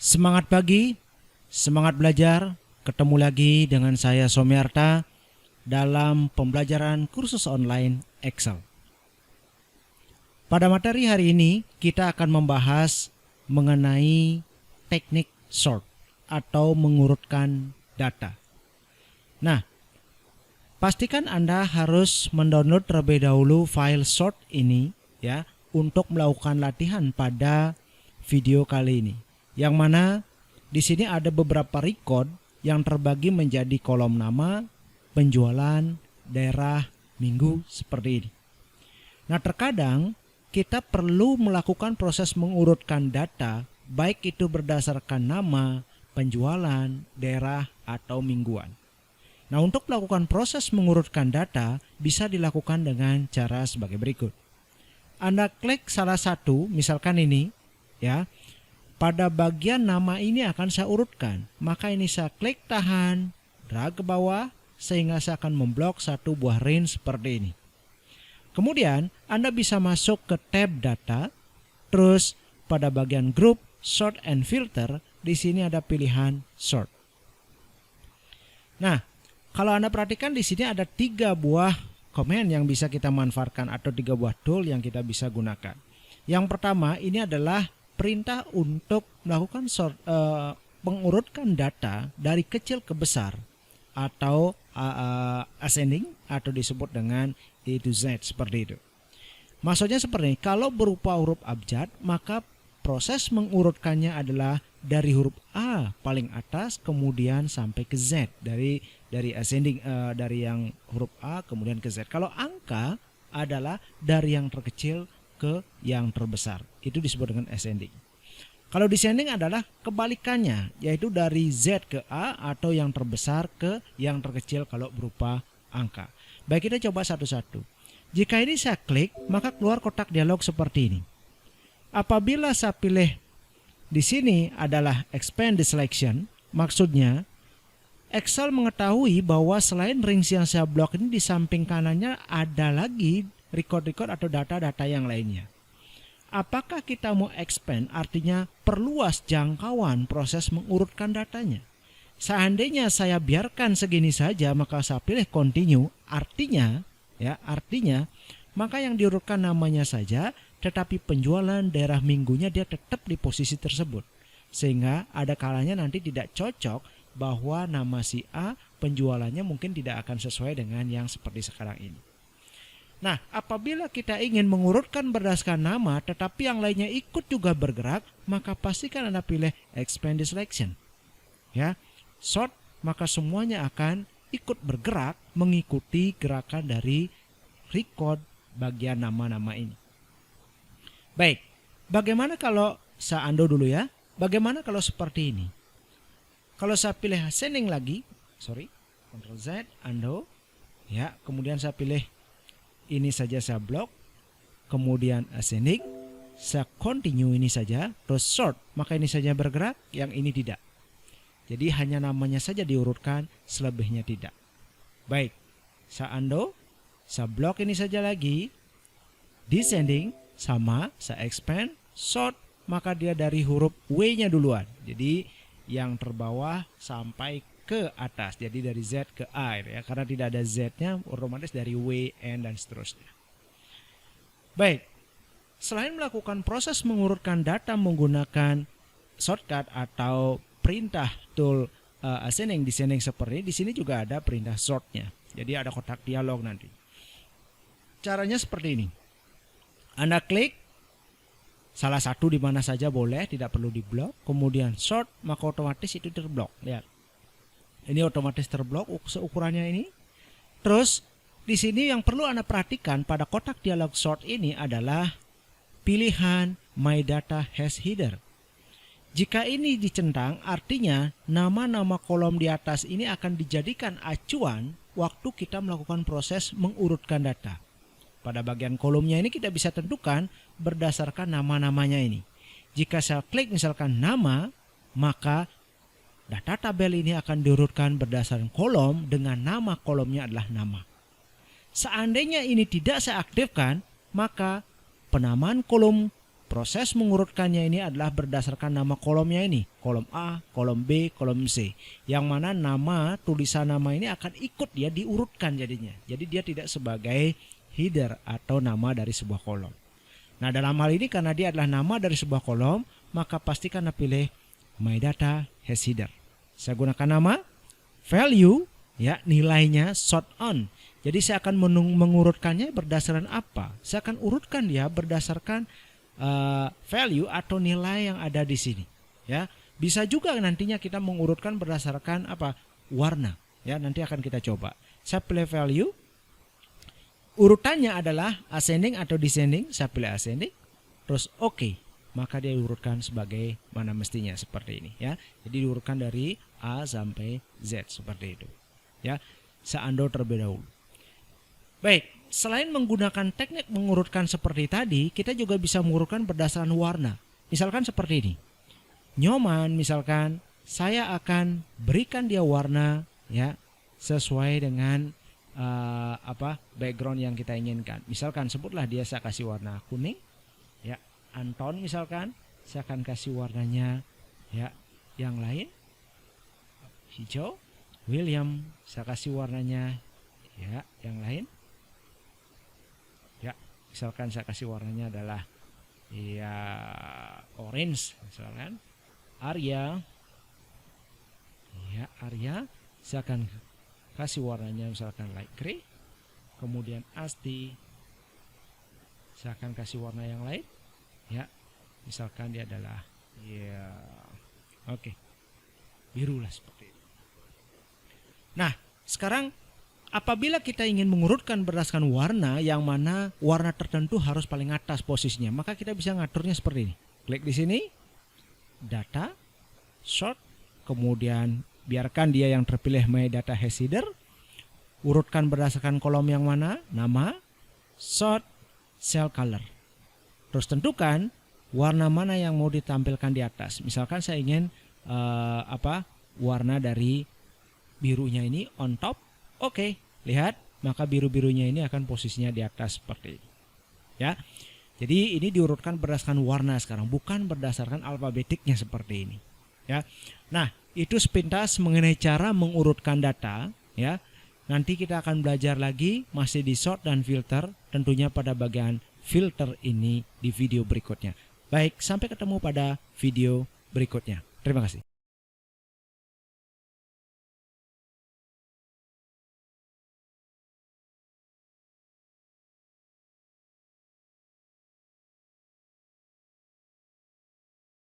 Semangat pagi, semangat belajar. Ketemu lagi dengan saya Somiarta dalam pembelajaran kursus online Excel. Pada materi hari ini kita akan membahas mengenai teknik sort atau mengurutkan data. Nah, pastikan Anda harus mendownload terlebih dahulu file sort ini ya untuk melakukan latihan pada video kali ini. Yang mana di sini ada beberapa record yang terbagi menjadi kolom nama, penjualan, daerah, minggu seperti ini. Nah, terkadang kita perlu melakukan proses mengurutkan data baik itu berdasarkan nama, penjualan, daerah, atau mingguan. Nah, untuk melakukan proses mengurutkan data bisa dilakukan dengan cara sebagai berikut. Anda klik salah satu, misalkan ini ya. Pada bagian nama ini akan saya urutkan. Maka ini saya klik tahan, drag ke bawah sehingga saya akan memblok satu buah range seperti ini. Kemudian Anda bisa masuk ke tab data, terus pada bagian group, sort and filter, di sini ada pilihan sort. Nah, kalau Anda perhatikan di sini ada 3 buah command yang bisa kita manfaatkan atau 3 buah tool yang kita bisa gunakan. Yang pertama ini adalah perintah untuk melakukan mengurutkan data dari kecil ke besar atau ascending atau disebut dengan A to Z seperti itu. Maksudnya seperti ini, kalau berupa huruf abjad maka proses mengurutkannya adalah dari huruf A paling atas kemudian sampai ke Z, dari ascending dari yang huruf A kemudian ke Z. Kalau angka adalah dari yang terkecil ke yang terbesar, itu disebut dengan ascending. Kalau descending adalah kebalikannya, yaitu dari Z ke A atau yang terbesar ke yang terkecil kalau berupa angka. Baik, kita coba satu-satu. Jika ini saya klik, maka keluar kotak dialog seperti ini. Apabila saya pilih di sini adalah expand the selection, maksudnya Excel mengetahui bahwa selain range yang saya blok ini di samping kanannya ada lagi record-record atau data-data yang lainnya. Apakah kita mau expand, artinya perluas jangkauan proses mengurutkan datanya. Seandainya saya biarkan segini saja, maka saya pilih continue, artinya maka yang diurutkan namanya saja, tetapi penjualan daerah minggunya dia tetap di posisi tersebut. Sehingga ada kalanya nanti tidak cocok bahwa nama si A penjualannya mungkin tidak akan sesuai dengan yang seperti sekarang ini. Nah, apabila kita ingin mengurutkan berdasarkan nama tetapi yang lainnya ikut juga bergerak, maka pastikan Anda pilih expand the selection. Ya, sort, maka semuanya akan ikut bergerak mengikuti gerakan dari record bagian nama-nama ini. Baik, bagaimana kalau saya undo dulu ya? Bagaimana kalau seperti ini? Kalau saya pilih ascending lagi, Ctrl Z, undo, ya, kemudian saya pilih ini saja saya blok, kemudian ascending, saya continue ini saja, terus sort, maka ini saja bergerak, yang ini tidak. Jadi hanya namanya saja diurutkan, selebihnya tidak. Baik, saya undo, saya blok ini saja lagi, descending, sama, saya expand, sort, maka dia dari huruf W-nya duluan. Jadi yang terbawah sampai ke atas, jadi dari Z ke A ya, karena tidak ada Z-nya otomatis dari W, N dan seterusnya. Baik, selain melakukan proses mengurutkan data menggunakan shortcut atau perintah tool ascending, descending seperti ini, di sini juga ada perintah sortnya. Jadi ada kotak dialog nanti. Caranya seperti ini. Anda klik salah satu di mana saja boleh, tidak perlu diblok, kemudian sort, maka otomatis itu terblok. Lihat. Ini otomatis terblok seukurannya ini. Terus di sini yang perlu Anda perhatikan pada kotak dialog sort ini adalah pilihan My Data Has Header. Jika ini dicentang, artinya nama-nama kolom di atas ini akan dijadikan acuan waktu kita melakukan proses mengurutkan data. Pada bagian kolomnya ini kita bisa tentukan berdasarkan nama-namanya ini. Jika saya klik misalkan nama, maka data tabel ini akan diurutkan berdasarkan kolom dengan nama kolomnya adalah nama. Seandainya ini tidak saya aktifkan, maka penamaan kolom Proses mengurutkannya ini adalah berdasarkan nama kolomnya ini, kolom A, kolom B, kolom C. Yang mana nama, tulisan nama ini akan ikut dia diurutkan jadinya. Jadi dia tidak sebagai header atau nama dari sebuah kolom. Nah, dalam hal ini karena dia adalah nama dari sebuah kolom, maka pastikan Anda pilih My Data has Header. Saya gunakan nama, value, ya, nilainya sort on. Jadi saya akan mengurutkannya berdasarkan apa? Saya akan urutkan dia berdasarkan value atau nilai yang ada di sini, ya. Bisa juga nantinya kita mengurutkan berdasarkan apa? Warna, ya. Nanti akan kita coba. Saya pilih value. Urutannya adalah ascending atau descending. Saya pilih ascending. Terus oke. Maka dia diurutkan sebagai mana mestinya seperti ini, ya. Jadi diurutkan dari A sampai Z seperti itu, ya. Saya undo terlebih dahulu. Baik, selain menggunakan teknik mengurutkan seperti tadi, kita juga bisa mengurutkan berdasarkan warna. Misalkan seperti ini. Nyoman misalkan saya akan berikan dia warna, ya, sesuai dengan background yang kita inginkan. Misalkan sebutlah dia saya kasih warna kuning, ya. Anton misalkan saya akan kasih warnanya, ya, yang lain hijau. William saya kasih warnanya, ya, yang lain. Ya, misalkan saya kasih warnanya adalah ya orange misalkan. Arya, ya, Arya saya akan kasih warnanya misalkan light gray. Kemudian Asti saya akan kasih warna yang lain, ya, misalkan dia adalah ya biru lah seperti itu. Nah, sekarang apabila kita ingin mengurutkan berdasarkan warna, yang mana warna tertentu harus paling atas posisinya, maka kita bisa ngaturnya seperti ini. Klik di sini, data, sort, kemudian biarkan dia yang terpilih My Data has Header. Urutkan berdasarkan kolom yang mana, nama, sort, cell color. Terus tentukan warna mana yang mau ditampilkan di atas. Misalkan saya ingin warna dari birunya ini on top. Oke, lihat, maka biru-birunya ini akan posisinya di atas seperti ini, ya. Jadi ini diurutkan berdasarkan warna sekarang, bukan berdasarkan alfabetiknya seperti ini, ya. Nah, itu sepintas mengenai cara mengurutkan data, ya. Nanti kita akan belajar lagi masih di sort dan filter, tentunya pada bagian filter ini di video berikutnya. Baik, sampai ketemu pada video berikutnya. Terima kasih.